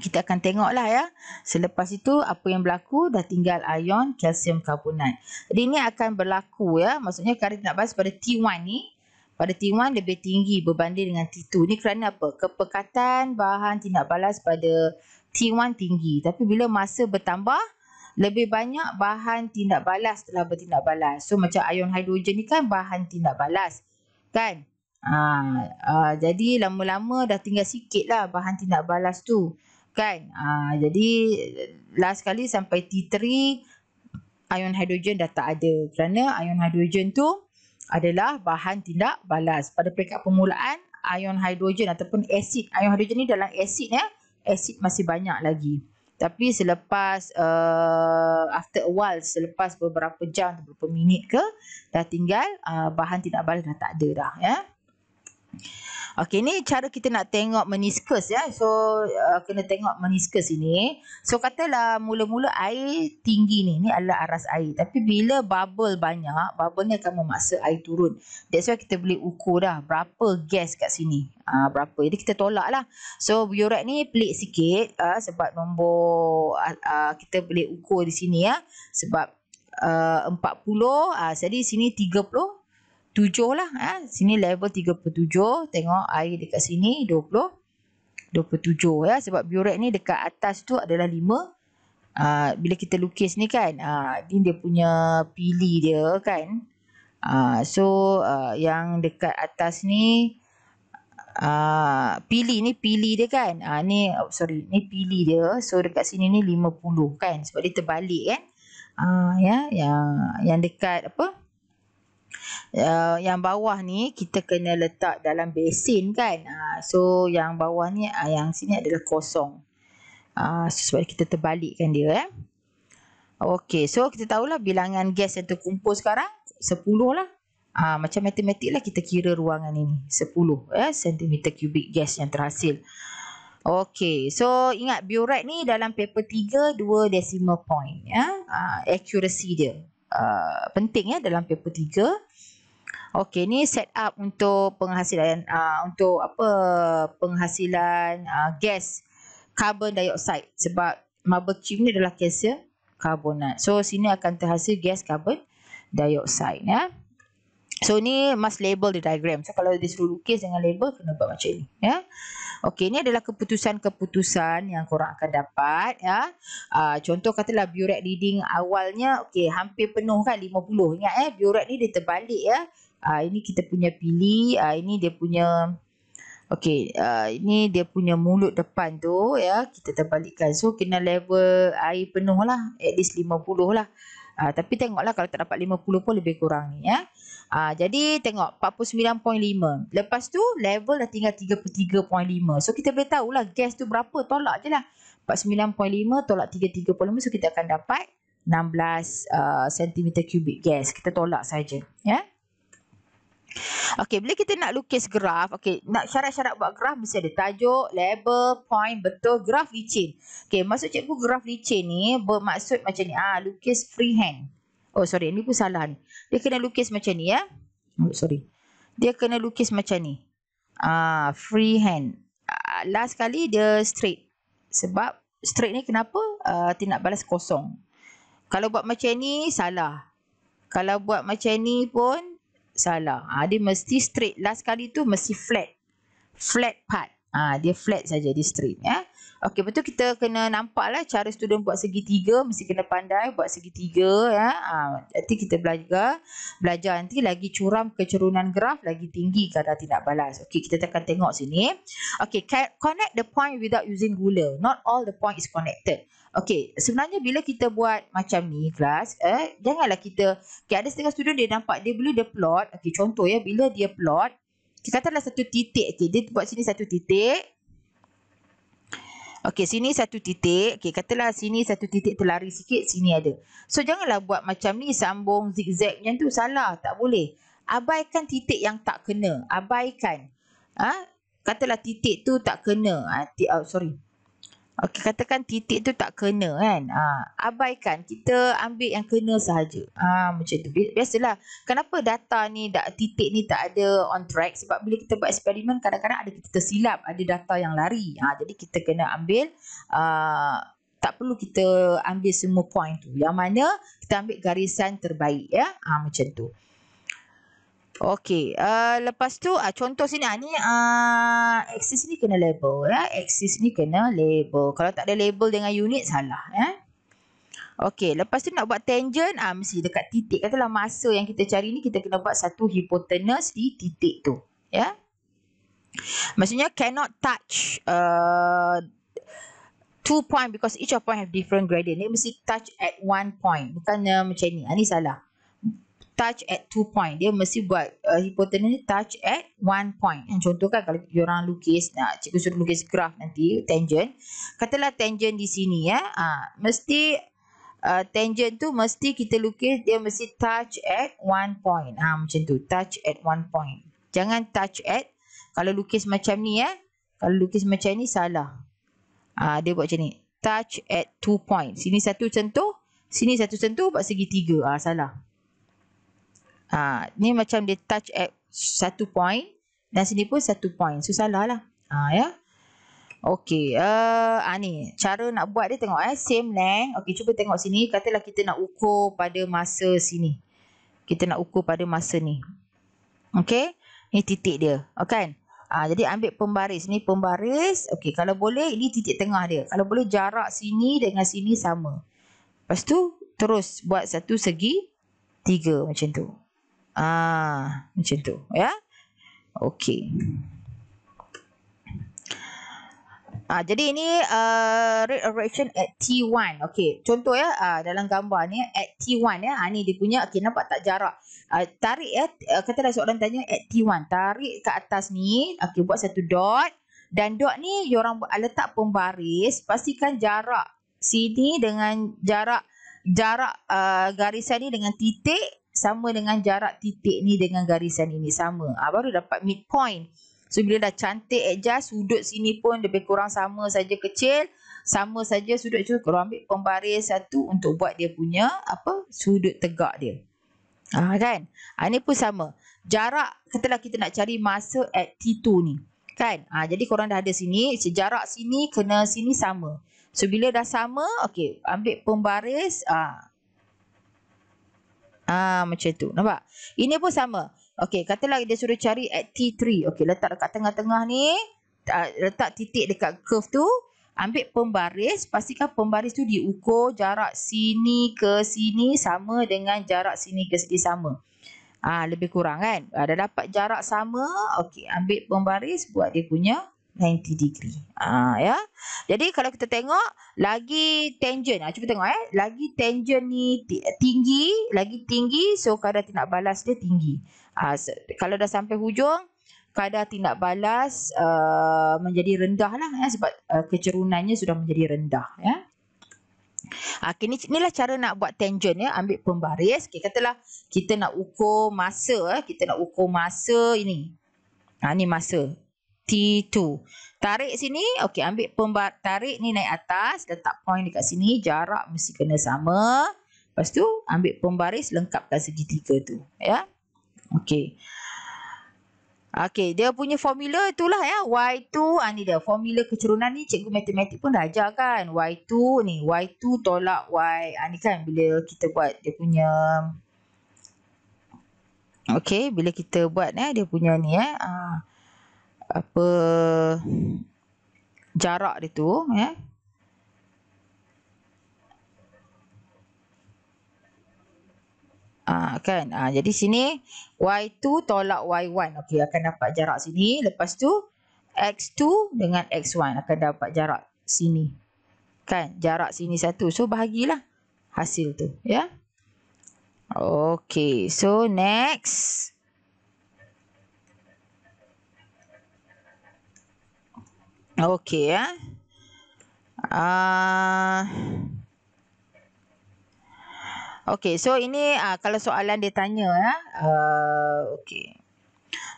S1: kita akan tengoklah, ya. Selepas itu apa yang berlaku, dah tinggal ion kalsium karbonat. Jadi ini akan berlaku, ya. Maksudnya kadar tindak balas pada T1 ni, pada T1 lebih tinggi berbanding dengan T2. Ni kerana apa? Kepekatan bahan tindak balas pada T1 tinggi. Tapi bila masa bertambah, lebih banyak bahan tindak balas telah bertindak balas. So macam ion hidrogen ni kan bahan tindak balas, kan? Jadi lama-lama dah tinggal sikit lah bahan tindak balas tu, kan? Jadi last kali sampai T3 ion hidrogen dah tak ada kerana ion hidrogen tu adalah bahan tindak balas. Pada peringkat permulaan ion hidrogen ataupun asid, ion hidrogen ni dalam asid, ya. Asid masih banyak lagi. Tapi selepas after a while, selepas beberapa jam, beberapa minit ke, dah tinggal bahan tindak balas dah tak ada dah, ya. Okey, ni cara kita nak tengok meniskus, ya. So kena tengok meniskus ini. So katalah mula-mula air tinggi ni adalah aras air. Tapi bila bubble banyak, bubble ni akan memaksa air turun. That's why kita boleh ukur dah berapa gas kat sini. Berapa. Jadi kita tolak lah. So biuret ni pelik sikit sebab nombor kita boleh ukur di sini, ya. Sebab 40, jadi sini 37 lah, sini level 37. Tengok air dekat sini 27, ya. Sebab biuret ni dekat atas tu adalah 5. Bila kita lukis ni kan, ni dia punya pili dia, kan. So yang dekat atas ni pili dia, kan. Ni pili dia. So dekat sini ni 50, kan. Sebab dia terbalik, kan. Ya, yang dekat yang bawah ni kita kena letak dalam besin, kan. So yang bawah ni, yang sini adalah kosong. Sebab kita terbalikkan dia, ya. Okey, so kita tahulah bilangan gas yang terkumpul sekarang 10 lah. Macam matematik lah kita kira ruangan ini 10, ya, cm kubik gas yang terhasil. Okey, so ingat biuret ni dalam paper 3 2 decimal point, ya. Accuracy dia penting, ya, dalam paper 3. Okey, ni set up untuk penghasilan penghasilan gas carbon dioxide sebab marble cube ni adalah kalsium karbonat. So sini akan terhasil gas carbon dioxide, ya. So ni must label the diagram. So kalau disuruh lukis dengan label kena buat macam ni, ya. Okey, ni adalah keputusan-keputusan yang korang akan dapat, ya. Contoh katalah biuret leading awalnya hampir penuh, kan, 50. Ingat, biuret ni dia terbalik, ya. Ini kita punya pili, ini dia punya ini dia punya mulut depan tu, ya. Kita terbalikkan. So kena level air penuh lah, at least 50 lah. Tapi tengoklah kalau tak dapat 50 pun lebih kurang ni, ya. Jadi tengok 49.5. Lepas tu level dah tinggal 33.5. So kita boleh tahulah gas tu berapa, tolak je lah. 49.5 tolak 33.5, so kita akan dapat 16 cm kubik gas. Kita tolak saja, ya. Okey, bila kita nak lukis graf, okey, nak syarat-syarat buat graf mesti ada tajuk, label, point, betul, graf licin. Okey, maksud cikgu graf licin ni bermaksud macam ni. Lukis freehand. Oh, sorry, ni pun salah ni. Dia kena lukis macam ni ya. Oh, sorry. Dia kena lukis macam ni. Freehand. Last kali dia straight. Sebab straight ni kenapa? Tindak balas kosong. Kalau buat macam ni, salah. Kalau buat macam ni pun, salah. Dia mesti straight. Last kali tu mesti flat. Flat part. Dia flat saja, dia straight ya. Okey, betul kita kena nampak lah cara student buat segitiga, mesti kena pandai buat segitiga ya. Nanti kita belajar nanti lagi curam kecerunan graf, lagi tinggi kadar tindak balas. Okey, kita akan tengok sini. Okey, connect the point without using ruler. Not all the point is connected. Okey, sebenarnya bila kita buat macam ni kelas, janganlah kita, ada setengah student dia nampak, bila dia plot, okey, contoh ya, bila dia plot, kita katalah satu titik, okey, dia buat sini satu titik. Okey, sini satu titik. Okey, katalah sini satu titik terlari sikit, sini ada. So, janganlah buat macam ni, sambung zigzag macam tu. Salah, tak boleh. Abaikan titik yang tak kena. Abaikan. Katalah titik tu tak kena. Sorry. Okey, katakan titik tu tak kena kan. Abaikan. Kita ambil yang kena sahaja. Macam tu. Biasalah. Kenapa data ni, titik ni tak ada on track? Sebab bila kita buat eksperimen, kadang-kadang ada kita tersilap. Ada data yang lari. Jadi kita kena ambil. Tak perlu kita ambil semua point tu. Yang mana kita ambil garisan terbaik ya. Macam tu. Okey, lepas tu contoh sini ni aksis ni kena label ya. Aksis ni kena label. Kalau tak ada label dengan unit salah ya. Okey, lepas tu nak buat tangent mesti dekat titik. Katalah masa yang kita cari ni kita kena buat satu hipotenuse di titik tu ya. Maksudnya cannot touch 2 point because each of point have different gradient. Ni mesti touch at 1 point. Bukannya macam ni. Ni salah. Touch at 2 point. Dia mesti buat hipotenuse ni touch at 1 point. Yang contoh kan kalau diorang lukis, cikgu suruh lukis graf nanti, tangent. Katalah tangent di sini ya. Mesti tangent tu mesti kita lukis, dia mesti touch at 1 point. Macam tu. Touch at 1 point. Jangan touch at, kalau lukis macam ni ya. Kalau lukis macam ni salah. Dia buat macam ni. Touch at 2 point. Sini satu sentuh. Sini satu sentuh buat segitiga. Salah. Ni macam dia touch at 1 point dan sini pun 1 point. So salah lah. Ya. Okey, ni cara nak buat dia tengok same length. Okey, cuba tengok sini. Katalah kita nak ukur pada masa sini. Kita nak ukur pada masa ni. Okey, ni titik dia. Kan? Jadi ambil pembaris. Ni pembaris. Okey, kalau boleh ini titik tengah dia. Kalau boleh jarak sini dengan sini sama. Lepas tu terus buat satu segi 3 macam tu. Macam tu ya. Okey. Jadi ini rate of reaction at T1. Okey, contoh ya dalam gambar ni at T1 ya. Ni dia punya. Okey, nampak tak jarak? Tarik ya. Katalah soalan tanya at T1. Tarik ke atas ni. Okey, buat satu dot. Dan dot ni diorang letak pembaris. Pastikan jarak sini dengan jarak garisan ni dengan titik sama dengan jarak titik ni dengan garisan ini sama. Baru dapat midpoint. So bila dah cantik adjust, sudut sini pun lebih kurang sama saja kecil, sama saja sudut tu. Korang ambil pembaris satu untuk buat dia punya sudut tegak dia. Kan? Ini pun sama. Jarak, katalah kita nak cari masa at T2 ni. Kan? Jadi korang dah ada sini, sejarak sini kena sini sama. So bila dah sama, okey, ambil pembaris macam tu. Nampak? Ini pun sama. Okey, katalah dia suruh cari at T3. Okey, letak dekat tengah-tengah ni. Letak titik dekat curve tu. Ambil pembaris. Pastikan pembaris tu diukur jarak sini ke sini sama dengan jarak sini ke sini sama. Lebih kurang kan? Dah dapat jarak sama. Okey, ambil pembaris. Buat dia punya 90 degree. Ya. Jadi kalau kita tengok lagi tangent. Cuba tengok lagi tangent ni tinggi, lagi tinggi, so kadar tindak balas dia tinggi. Kalau dah sampai hujung, kadar tindak balas menjadi rendah lah ya, sebab kecerunannya sudah menjadi rendah ya. Okay, inilah cara nak buat tangent ya. Ambil pembaris. Okay, katalah kita nak ukur masa. Kita nak ukur masa ini. Ni masa. T2. Tarik sini. Okay, ambil tarik ni naik atas. Letak point dekat sini. Jarak mesti kena sama. Lepas tu, ambil pembaris. Lengkapkan segitiga tu. Ya. Okay. Okey, dia punya formula itulah ya. Y2, ni dia. Formula kecerunan ni cikgu matematik pun dah ajar kan. Y2 ni. Y2 tolak Y. Ni kan bila kita buat dia punya. Okey, bila kita buat dia punya ni apa jarak dia tu ya. Kan. Jadi sini Y2 tolak Y1. Okey, akan dapat jarak sini. Lepas tu X2 dengan X1 akan dapat jarak sini. Kan, jarak sini satu. So bahagilah hasil tu, ya. Okey, so next. Okey ya. Okey, so ini kalau soalan dia tanya ya. Okey.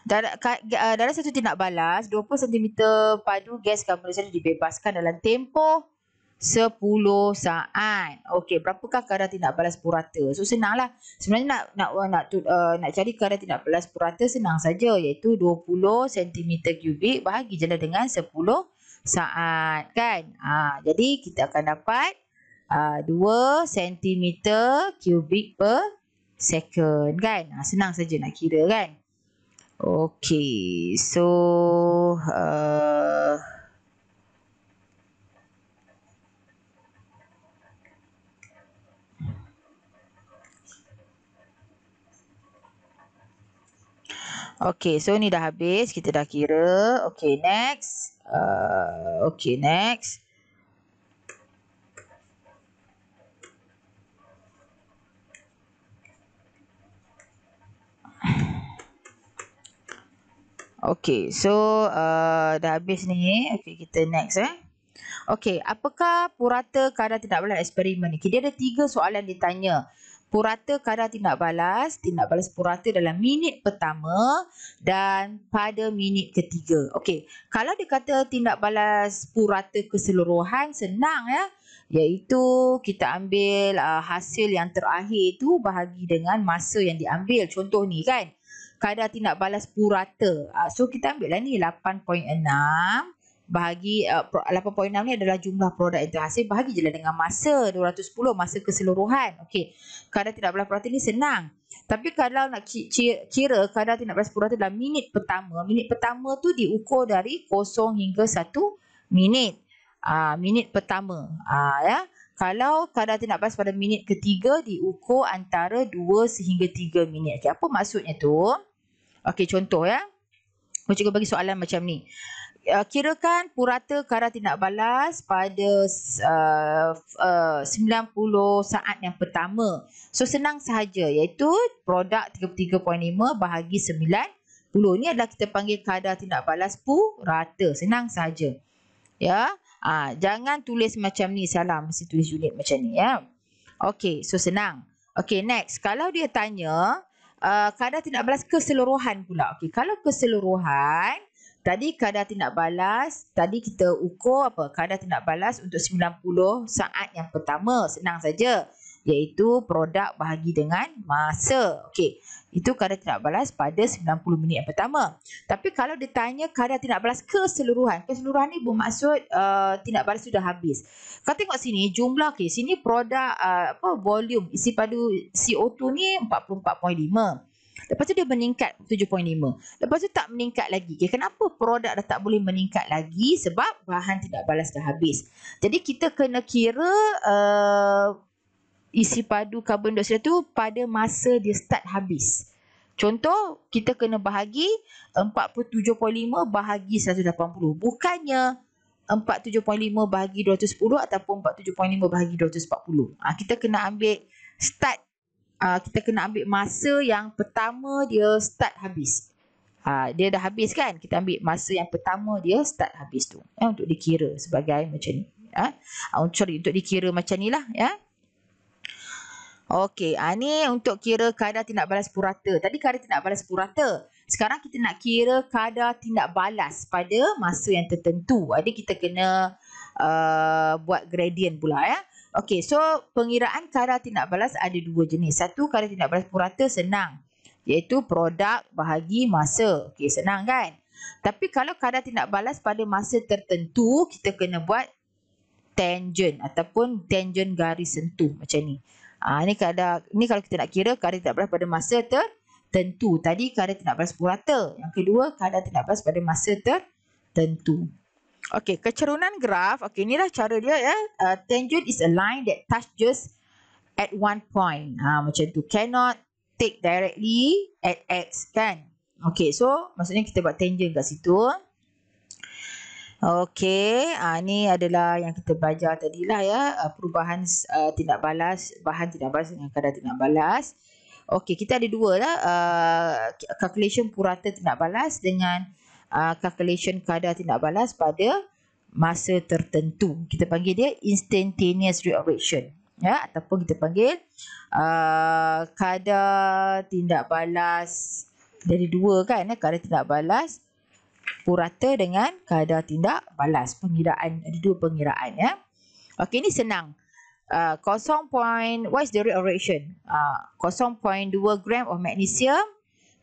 S1: Darah satu tindak balas 20 cm padu gas karbon dioksida dibebaskan dalam tempoh 10 saat. Okey, berapakah kadar tindak balas purata? So senanglah. Sebenarnya nak cari kadar tindak balas purata senang saja, iaitu 20 cm3 bahagi jelas dengan 10 saat kan. Jadi kita akan dapat 2 cm3 per second kan. Senang saja nak kira kan. Okey, so okey, so ni dah habis, kita dah kira. Okey, next. Okey, next. Okey, so dah habis ni. Okey, kita next Okey, apakah purata kadar tindak balas eksperimen ni? Dia ada 3 soalan ditanya. Purata kadar tindak balas purata dalam minit pertama dan pada minit ketiga. Okey, kalau dia kata tindak balas purata keseluruhan, senang ya. Iaitu kita ambil hasil yang terakhir tu bahagi dengan masa yang diambil. Contoh ni kan, kadar tindak balas purata. So kita ambil lah ni 8.6 bahagi 8.6 ni adalah jumlah produk yang terhasil, bahagi je lah dengan masa 210, masa keseluruhan. Okey, kadar tindak balas purata ni senang. Tapi kalau nak kira kadar tindak balas purata dalam minit pertama tu diukur dari 0 hingga 1 minit. Minit pertama. Ya. Kalau kadar tindak balas pada minit ketiga diukur antara 2 sehingga 3 minit. Okey, apa maksudnya tu? Okey, contoh ya. Cikgu bagi soalan macam ni. Kirakan purata kadar tindak balas pada 90 saat yang pertama. So senang sahaja, iaitu produk 33.5 bahagi 90. Ini adalah kita panggil kadar tindak balas purata. Senang sahaja. Ya. Jangan tulis macam ni, salah. Mesti tulis unit macam ni ya. Okey, so senang. Okey, next. Kalau dia tanya kadar tindak balas keseluruhan pula. Okey, kalau keseluruhan, tadi kadar tindak balas, tadi kita ukur apa? Kadar tindak balas untuk 90 saat yang pertama. Senang saja. Iaitu produk bahagi dengan masa. Okey, itu kadar tindak balas pada 90 minit yang pertama. Tapi kalau ditanya kadar tindak balas keseluruhan. Keseluruhan ni bermaksud tindak balas sudah habis. Kau tengok sini jumlah, okey, sini produk volume isi padu CO2 ni 44.5. Lepas tu dia meningkat 7.5. Lepas tu tak meningkat lagi. Okay, kenapa produk dah tak boleh meningkat lagi? Sebab bahan tindak balas dah habis. Jadi kita kena kira isi padu karbon dioksida tu pada masa dia start habis. Contoh, kita kena bahagi 47.5 bahagi 180. Bukannya 47.5 bahagi 210 ataupun 47.5 bahagi 240. Kita kena ambil start. Kita kena ambil masa yang pertama dia start habis. Dia dah habis kan? Kita ambil masa yang pertama dia start habis tu. Untuk dikira sebagai macam ni. Sorry, untuk dikira macam ni lah. Ya. Okey, ni untuk kira kadar tindak balas purata. Tadi kadar tindak balas purata. Sekarang kita nak kira kadar tindak balas pada masa yang tertentu. Jadi kita kena buat gradient pula ya. Okey, so pengiraan kadar tindak balas ada dua jenis. Satu, kadar tindak balas purata senang, iaitu produk bahagi masa. Okey, senang kan? Tapi kalau kadar tindak balas pada masa tertentu, kita kena buat tangent ataupun tangent garis sentuh macam ni. Ni kalau kita nak kira kadar tindak balas pada masa tertentu. Tadi kadar tindak balas purata. Yang kedua, kadar tindak balas pada masa tertentu. Okey, kecerunan graf. Okey, inilah cara dia ya. Tangent is a line that touch just at one point. Macam tu. Cannot take directly at X kan. Okey, so maksudnya kita buat tangent kat situ. Okey, ni adalah yang kita belajar tadilah ya, perubahan tindak balas, bahan tindak balas dengan kadar tindak balas. Okey, kita ada dua lah, calculation purata tindak balas dengan calculation kadar tindak balas pada masa tertentu. Kita panggil dia instantaneous reaction ya, ataupun kita panggil kadar tindak balas dari dua kan, kadar tindak balas purata dengan kadar tindak balas. Pengiraan, ada dua pengiraan ya. Okey, ini senang. What is the rate of reaction? 0.2 gram of magnesium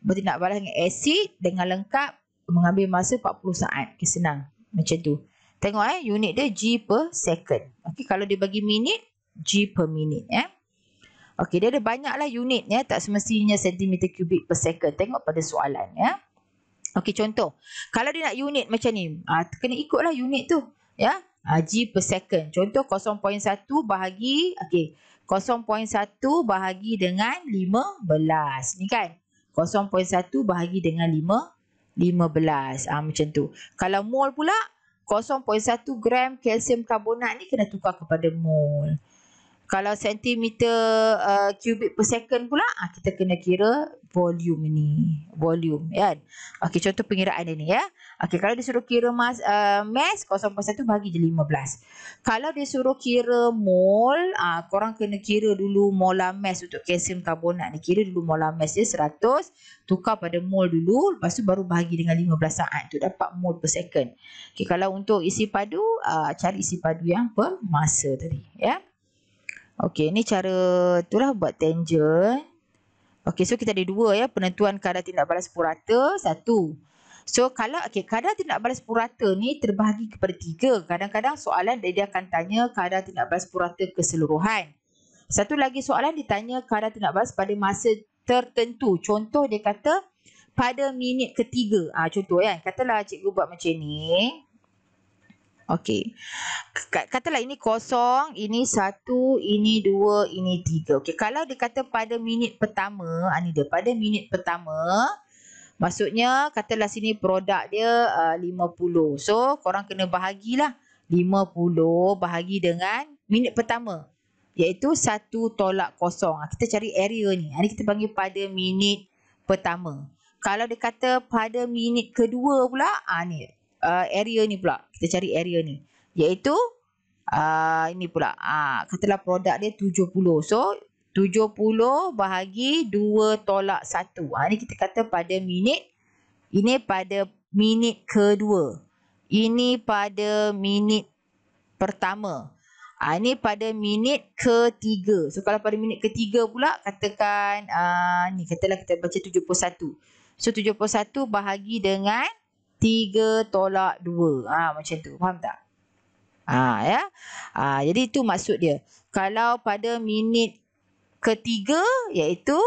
S1: bertindak balas dengan asid dengan lengkap mengambil masa 40 saat. Okey, senang. Macam tu. Tengok unit dia G per second. Okey, kalau dia bagi minit, G per minit ya. Okey, dia ada banyaklah unit ya, tak semestinya centimeter kubik per second. Tengok pada soalan ya. Okey, contoh. Kalau dia nak unit macam ni, kena ikutlah unit tu. Ya, G per second. Contoh 0.1 bahagi, okey, 0.1 bahagi dengan 15. Ni kan, 0.1 bahagi dengan 15. Macam tu. Kalau mol pula, 0.1 gram kalsium karbonat ni kena tukar kepada mol. Kalau sentimeter kubik per second pula, kita kena kira volume ni. Volume, kan? Okey, contoh pengiraan dia ni, ya. Okey, kalau dia suruh kira mass 0.1 bahagi je 15. Kalau dia suruh kira mol, korang kena kira dulu molar mass untuk kalsium karbonat ni. Kira dulu molar mass dia 100, tukar pada mol dulu, lepas tu baru bahagi dengan 15 saat. Tu dapat mol per second. Okey, kalau untuk isi padu, cari isi padu yang per masa tadi, ya. Okey, ni cara itulah buat tangent. Okey, so kita ada dua ya, penentuan kadar tindak balas purata, satu. So kalau kadar tindak balas purata ni terbahagi kepada tiga. Kadang-kadang soalan dia akan tanya kadar tindak balas purata keseluruhan. Satu lagi soalan ditanya kadar tindak balas pada masa tertentu. Contoh dia kata pada minit ketiga. Contoh kan, katalah cikgu buat macam ni. Okey. Katalah ini kosong, ini satu, ini dua, ini tiga. Okey, kalau dia kata pada minit pertama, ni dia pada minit pertama, maksudnya katalah sini produk dia 50. So, korang kena bahagilah 50 bahagi dengan minit pertama, iaitu 1/0. Kita cari area ni. Ni kita panggil pada minit pertama. Kalau dia kata pada minit kedua pula, ni area ni pula. Kita cari area ni. Iaitu ini pula. Katalah produk dia 70. So 70 bahagi 2/1. Ni kita kata pada minit. Ini pada minit kedua. Ini pada minit pertama. Ini pada minit ketiga. So kalau pada minit ketiga pula, katakan ni katalah kita baca 71. So 71 bahagi dengan 3/2. Macam tu. Faham tak? Ya. Jadi itu maksud dia. Kalau pada minit ketiga, iaitu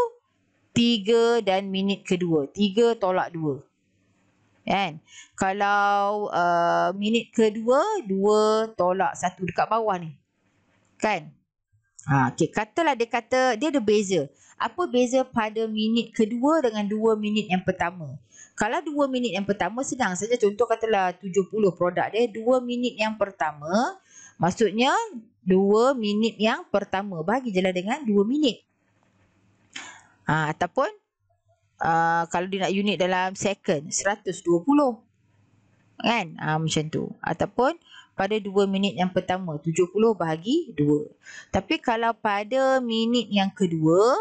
S1: 3 dan minit kedua. 3/2. Kan? Kalau minit kedua, 2/1. Dekat bawah ni. Kan? Okay. Katalah dia kata, dia ada beza. Apa beza pada minit kedua dengan 2 minit yang pertama? Kalau 2 minit yang pertama senang saja. Contoh katalah 70 produk dia. 2 minit yang pertama. Maksudnya 2 minit yang pertama. Bagi je lah dengan 2 minit. Ataupun kalau dia nak unit dalam second. 120. Kan? Macam tu. Ataupun pada 2 minit yang pertama, 70 bahagi 2. Tapi kalau pada minit yang kedua,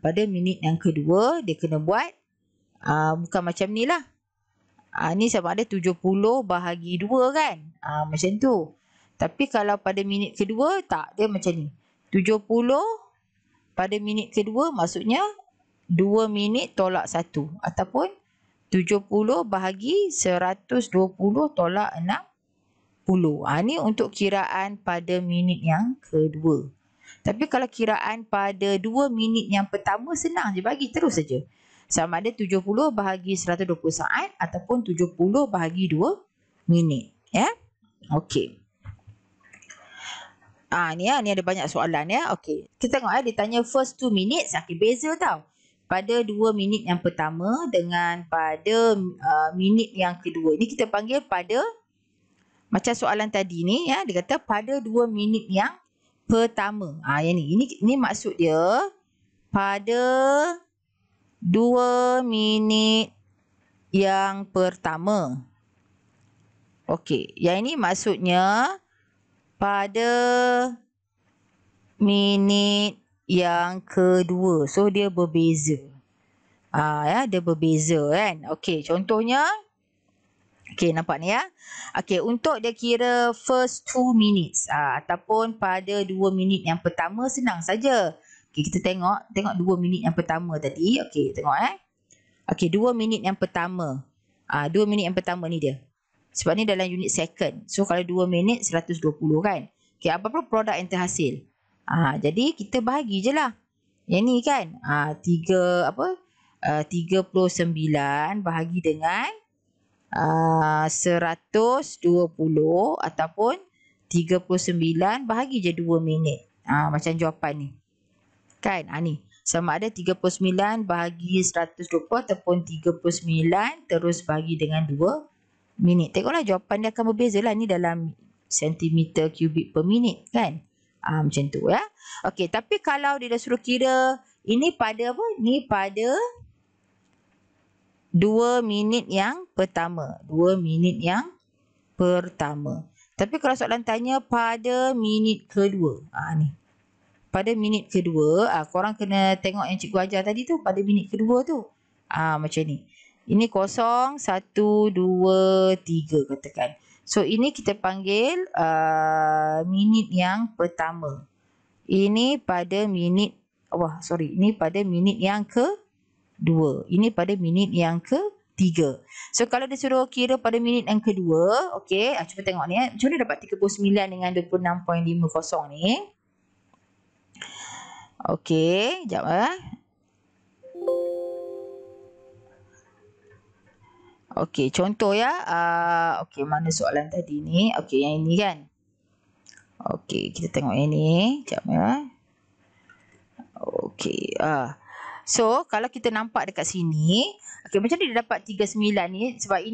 S1: pada minit yang kedua dia kena buat bukan macam ni lah. Ni sama ada 70 bahagi 2 kan. Macam tu. Tapi kalau pada minit kedua, tak. Dia macam ni. 70 pada minit kedua maksudnya 2 minit tolak 1. Ataupun 70 bahagi 120 tolak 60. Ni untuk kiraan pada minit yang kedua. Tapi kalau kiraan pada 2 minit yang pertama, senang je, bagi terus saja. Sama ada 70 bahagi 120 saat ataupun 70 bahagi 2 minit. Ya. Okey. Ni ada banyak soalan ya. Okey. Kita tengok dia tanya first 2 minutes. Okey, beza tau. Pada 2 minit yang pertama dengan pada minit yang kedua. Ini kita panggil pada, macam soalan tadi ni ya, dia kata pada 2 minit yang pertama. Yang ni. Ini maksud dia pada 2 minit yang pertama. Okey, yang ini maksudnya pada minit yang kedua. So dia berbeza. Dia berbeza kan. Okey, contohnya, okey, nampak ni ya. Okey, untuk dia kira first 2 minutes ataupun pada 2 minit yang pertama, senang saja. Okey, kita tengok 2 minit yang pertama tadi. Okey, tengok Okey, 2 minit yang pertama. 2 minit yang pertama ni dia. Sebab ni dalam unit second. So kalau 2 minit 120 kan. Okey, apa-apa produk yang terhasil. Jadi kita bahagi je lah. Yang ni kan 39 bahagi dengan 120 ataupun 39 bahagi je 2 minit. Macam jawapan ni. Kan? Ni. Sama ada 39 bahagi 120 ataupun 39 terus bahagi dengan 2 minit. Tengoklah jawapan dia akan berbeza lah. Ni dalam sentimeter kubik per minit kan. Macam tu ya. Okey, tapi kalau dia dah suruh kira ini pada apa? Ni pada 2 minit yang pertama. 2 minit yang pertama. Tapi kalau soalan tanya pada minit kedua. Ni. Pada minit kedua, korang kena tengok yang cikgu ajar tadi tu. Pada minit kedua tu. Macam ni. Ini 0, 1, 2, 3 katakan. So, ini kita panggil minit yang pertama. Ini pada minit, ini pada minit yang kedua. Ini pada minit yang ketiga. So, kalau dia suruh kira pada minit yang kedua, okey, cuba tengok ni. Macam mana dapat 39 dengan 26.50 ni? Okey, sekejap Okey, contoh ya. Okey, mana soalan tadi ni? Okey, yang ini kan. Okey, kita tengok yang ni. Sekejap ya. Okey. So, kalau kita nampak dekat sini. Okey, macam mana dia dapat 39 ni? Sebab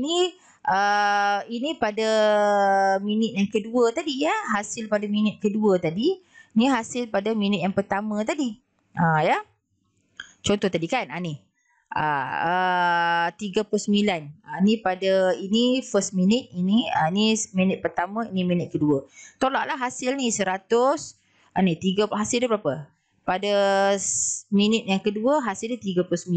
S1: ini pada minit yang kedua tadi ya. Hasil pada minit kedua tadi. Ni hasil pada minit yang pertama tadi. Ya. Contoh tadi kan. Ni. 39. Ni pada ini first minute, ini minit pertama, ini minit kedua. Tolaklah hasil ni 100. Ni 3, hasil dia berapa? Pada minit yang kedua hasil dia 39.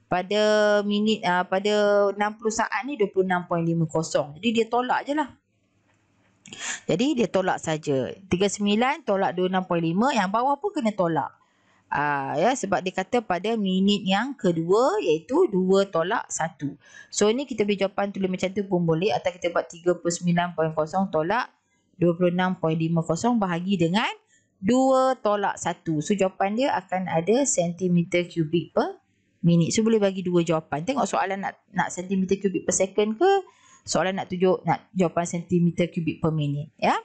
S1: Pada minit pada 60 saat ni 26.50. Jadi dia tolak je lah. Jadi dia tolak saja. 39 tolak 26.5, yang bawah pun kena tolak. Ya, sebab dia kata pada minit yang kedua iaitu 2 tolak 1. So ni kita beri jawapan tulis macam tu pun boleh, atau kita buat 39.0 tolak 26.50 bahagi dengan 2 tolak 1. So jawapan dia akan ada sentimeter kubik per minit. So boleh bagi dua jawapan. Tengok soalan nak sentimeter kubik per second ke, soalan nak jawapan sentimeter kubik per minit ya.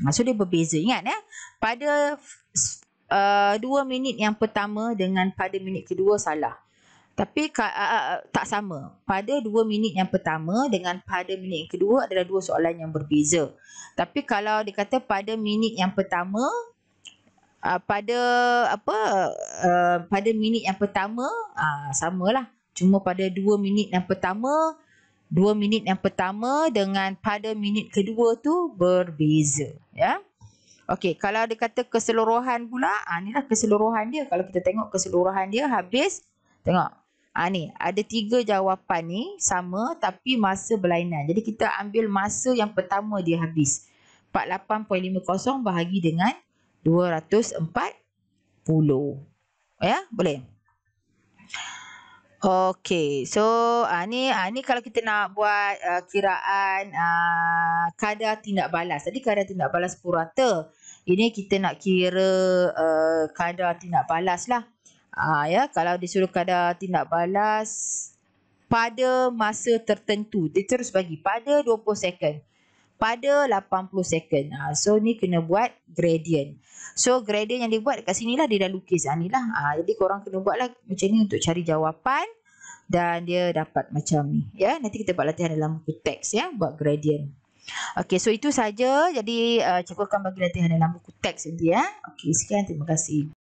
S1: So dia berbeza, ingat ya. Pada 2 minit yang pertama dengan pada minit kedua salah. Tapi tak sama. Pada 2 minit yang pertama dengan pada minit yang kedua adalah dua soalan yang berbeza. Tapi kalau dikata pada minit yang pertama, pada minit yang pertama samalah. Cuma pada 2 minit yang pertama 2 minit yang pertama dengan pada minit kedua tu berbeza, ya. Okey, kalau dia kata keseluruhan pula, inilah keseluruhan dia. Kalau kita tengok keseluruhan dia habis, tengok. Ni ada 3 jawapan ni sama tapi masa berlainan. Jadi kita ambil masa yang pertama dia habis. 48.50 bahagi dengan 240. Ya, boleh. Okey, so ni kalau kita nak buat kiraan kadar tindak balas. Tadi kadar tindak balas purata. Ini kita nak kira kadar tindak balas lah. Ya, kalau disuruh kadar tindak balas pada masa tertentu, dia terus bagi pada 20 second, pada 80 second. So ni kena buat gradient. So gradient yang dia buat kat sini lah, dia dah lukis. Ni lah. Jadi korang kena buat lah macam ni untuk cari jawapan dan dia dapat macam ni. Ya, nanti kita buat latihan dalam buku teks ya, buat gradient. Okey, so itu saja. Jadi cikgu akan bagi latihan dalam buku teks nanti ya. Okey, sekian, terima kasih.